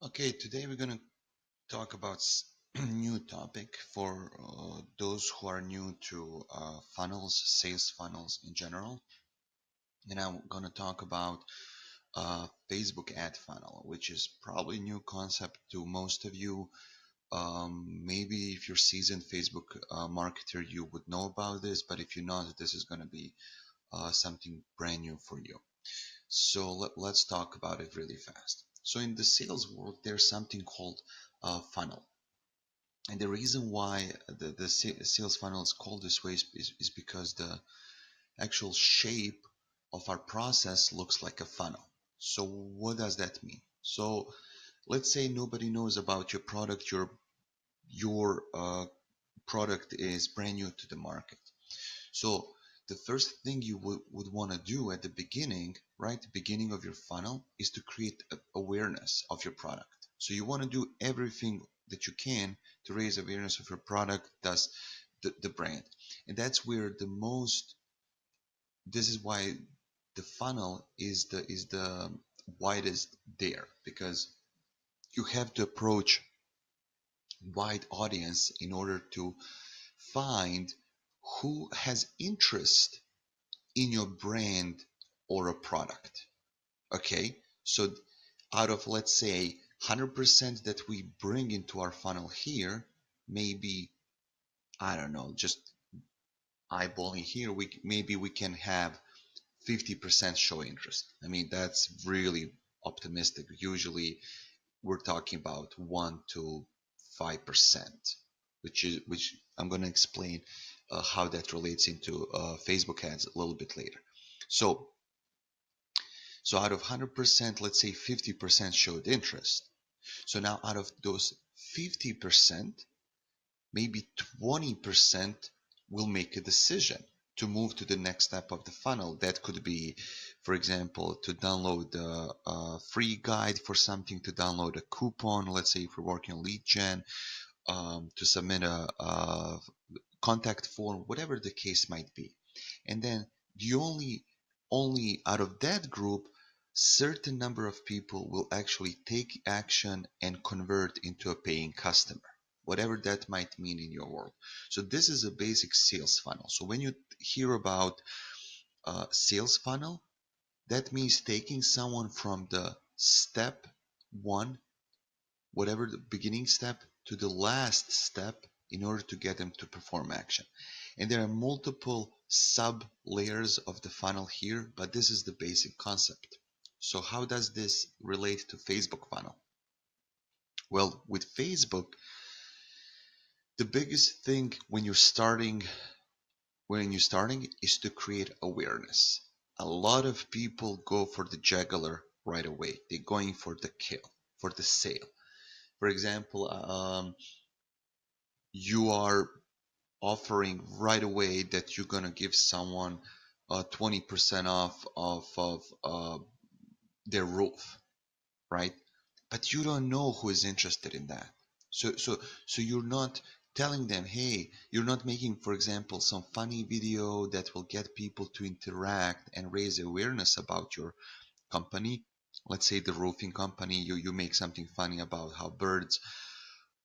Okay, today we're going to talk about new topic for those who are new to funnels, sales funnels in general. And I'm going to talk about Facebook ad funnel, which is probably a new concept to most of you. Maybe if you're seasoned Facebook marketer, you would know about this, but if you're not, this is going to be something brand new for you. So let's talk about it really fast. So in the sales world, there's something called funnel. And the reason why the sales funnel is called this way is because the actual shape of our process looks like a funnel. So what does that mean? So let's say nobody knows about your product. Your product is brand new to the market. So the first thing you would want to do at the beginning, right, the beginning of your funnel, is to create awareness of your product. So you want to do everything that you can to raise awareness of your product, thus the brand. And that's where this is why the funnel is the widest there, because you have to approach wide audience in order to find who has interest in your brand or a product. Okay, so out of, let's say, 100% that we bring into our funnel here, maybe, I don't know, just eyeballing here, we can have 50% show interest. I mean, that's really optimistic. Usually we're talking about 1 to 5%, which I'm going to explain how that relates into Facebook ads a little bit later. So out of 100%, let's say 50% showed interest. So now out of those 50%, maybe 20% will make a decision to move to the next step of the funnel. That could be, for example, to download a free guide for something, to download a coupon, let's say if we're working on lead gen, to submit a contact form, whatever the case might be. And then the only out of that group, certain number of people will actually take action and convert into a paying customer, whatever that might mean in your world. So this is a basic sales funnel. So when you hear about sales funnel, that means taking someone from the step one, whatever the beginning step, to the last step in order to get them to perform action. And there are multiple sub layers of the funnel here, but this is the basic concept. So how does this relate to Facebook funnel? Well, with Facebook, the biggest thing when you're starting is to create awareness. A lot of people go for the jugular right away. They're going for the kill, for the sale. For example, you are offering right away that you're gonna give someone 20% off of their roof, right? But you don't know who is interested in that. So you're not telling them, hey, you're not making, for example, some funny video that will get people to interact and raise awareness about your company. Let's say the roofing company, you make something funny about how birds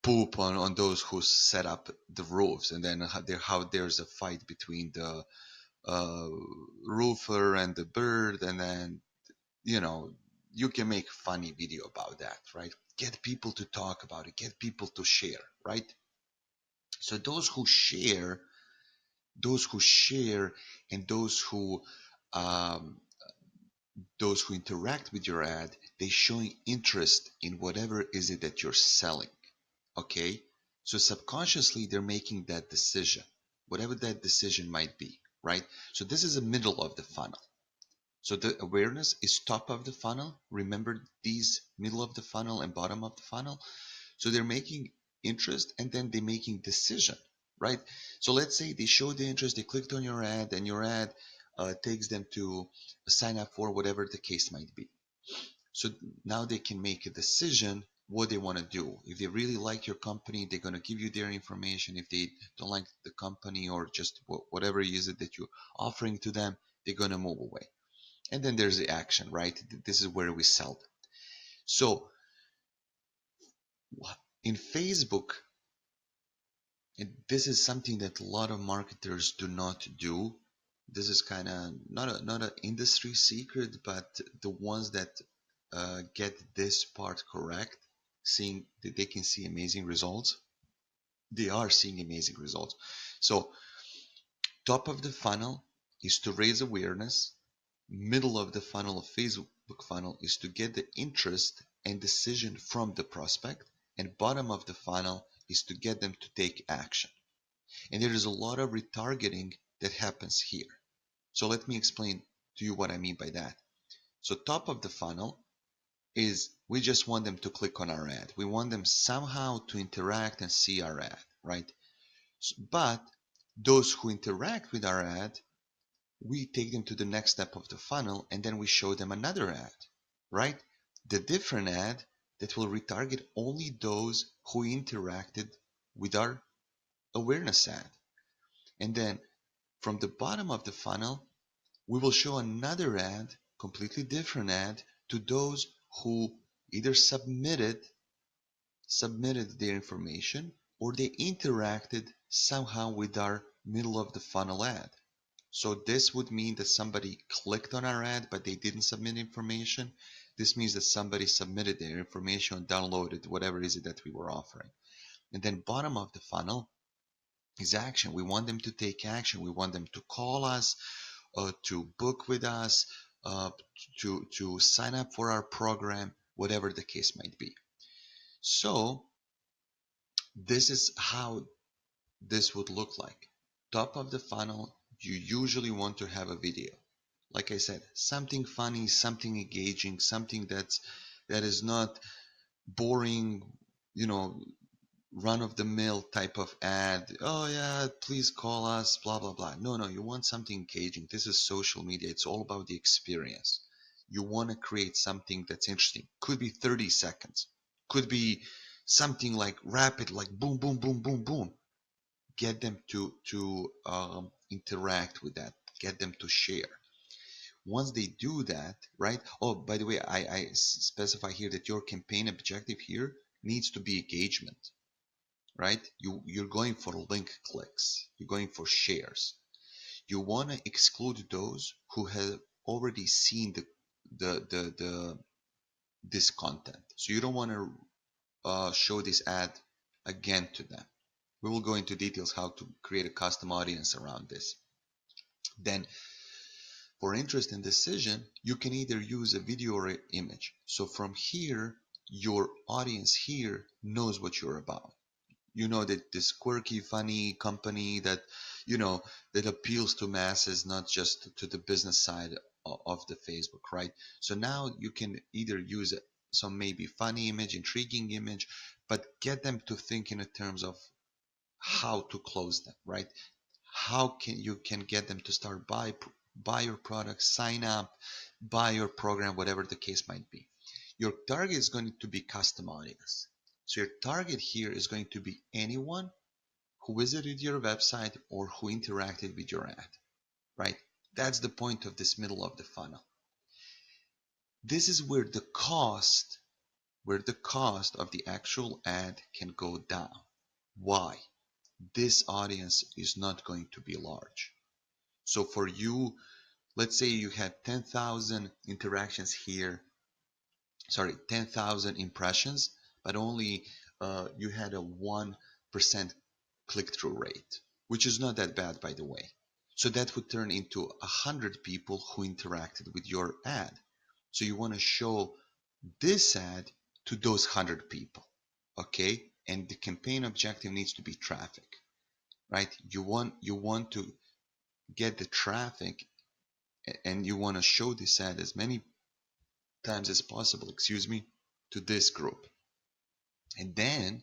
poop on those who set up the roofs, and then how there's a fight between the uh, roofer and the bird, and then you know you can make a funny video about that, right? Get people to talk about it, get people to share, right? So those who share and um, those who interact with your ad, they showing interest in whatever is it that you're selling. Okay, so subconsciously they're making that decision, whatever that decision might be, right? So this is the middle of the funnel. So the awareness is top of the funnel. Remember these middle of the funnel and bottom of the funnel. So they're making interest and then they're making decision, right? So let's say they showed the interest, they clicked on your ad, and your ad takes them to sign up for whatever the case might be. So now they can make a decision what they want to do. If they really like your company, they're going to give you their information. If they don't like the company or just whatever it is that you're offering to them, they're going to move away. And then there's the action, right? This is where we sell them. So In Facebook, and this is something that a lot of marketers do not do. This is kind of not an industry secret, but the ones that get this part correct, seeing that they can see amazing results, they are seeing amazing results. So top of the funnel is to raise awareness. Middle of the funnel of Facebook funnel is to get the interest and decision from the prospect. And bottom of the funnel is to get them to take action. And there is a lot of retargeting that happens here. So let me explain to you what I mean by that. So top of the funnel is we just want them to click on our ad. We want them somehow to interact and see our ad, right? But those who interact with our ad, we take them to the next step of the funnel and then we show them another ad, right? The different ad that will retarget only those who interacted with our awareness ad. And then from the bottom of the funnel, we will show another ad, completely different ad, to those who either submitted their information or they interacted somehow with our middle of the funnel ad. So this would mean that somebody clicked on our ad, but they didn't submit information. This means that somebody submitted their information, downloaded whatever it is that we were offering. And then bottom of the funnel is action. We want them to take action. We want them to call us, to book with us, to sign up for our program, whatever the case might be. So this is how this would look like. Top of the funnel, you usually want to have a video. Like I said, something funny, something engaging, something that is not boring, run of the mill type of ad. Oh yeah, please call us, blah blah blah. No, you want something engaging. This is social media. It's all about the experience. You want to create something that's interesting. Could be 30 seconds. Could be something like rapid, like boom, boom, boom, boom, boom. Get them to interact with that. Get them to share. Once they do that, right? Oh, by the way, I specify here that your campaign objective here needs to be engagement, right? You're going for link clicks. You're going for shares. You want to exclude those who have already seen this content. So you don't want to show this ad again to them. We will go into details how to create a custom audience around this. Then for interest and decision, you can either use a video or an image. So from here, your audience here knows what you're about. You know that this quirky, funny company that, that appeals to masses, not just to the business side of the Facebook, right? So now you can either use some maybe funny image, intriguing image, but get them to think in terms of how to close them, right? How can you get them to start buy your product, sign up, buy your program, whatever the case might be. Your target is going to be custom audience. So your target here is going to be anyone who visited your website or who interacted with your ad, right? That's the point of this middle of the funnel. This is where the cost of the actual ad can go down. Why? This audience is not going to be large. So for you, let's say you had 10,000 interactions here, 10,000 impressions, but only you had a 1% click-through rate, which is not that bad, by the way. So that would turn into 100 people who interacted with your ad. So you want to show this ad to those 100 people, okay? And the campaign objective needs to be traffic, right? You want to get the traffic, and you want to show this ad as many times as possible, to this group. And then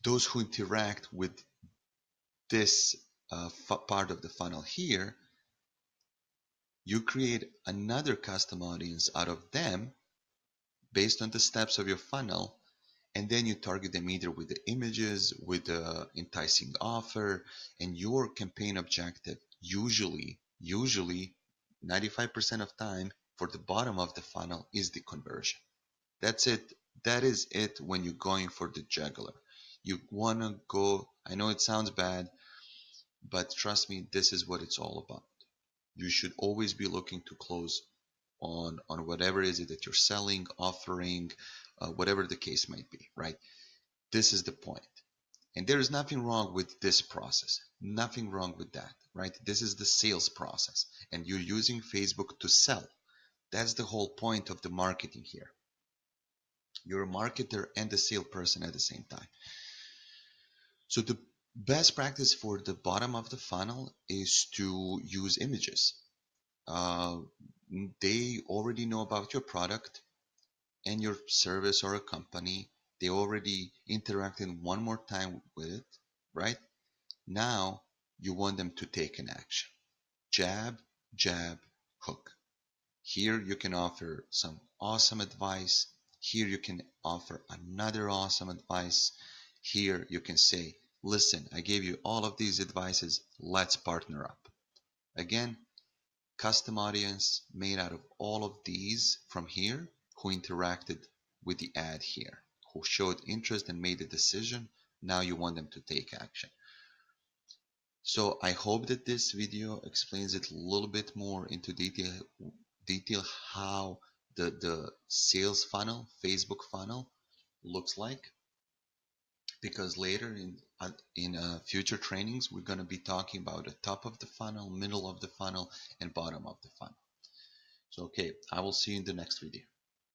those who interact with this part of the funnel here, you create another custom audience out of them based on the steps of your funnel, and then you target them either with the images, with the enticing offer, and your campaign objective usually 95% of time for the bottom of the funnel is the conversion. That's it. That is it when you're going for the jugular. You want to go, I know it sounds bad, but trust me, this is what it's all about. You should always be looking to close on whatever is it that you're selling, offering, whatever the case might be, right? This is the point. And there is nothing wrong with this process. Nothing wrong with that, right? This is the sales process. And you're using Facebook to sell. That's the whole point of the marketing here. You're a marketer and a salesperson at the same time. So the best practice for the bottom of the funnel is to use images. Uh, they already know about your product and your service or a company. They already interacted one more time with it, right? Now you want them to take an action. Jab, jab, hook. Here you can offer some awesome advice. Here you can offer another awesome advice. Here you can say, listen, I gave you all of these advices. Let's partner up. Again, custom audience made out of all of these from here who interacted with the ad here, who showed interest and made a decision. Now you want them to take action. So I hope that this video explains it a little bit more into detail how the sales funnel, Facebook funnel looks like. Because later in future trainings, we're going to be talking about the top of the funnel, middle of the funnel, and bottom of the funnel. So okay, I will see you in the next video.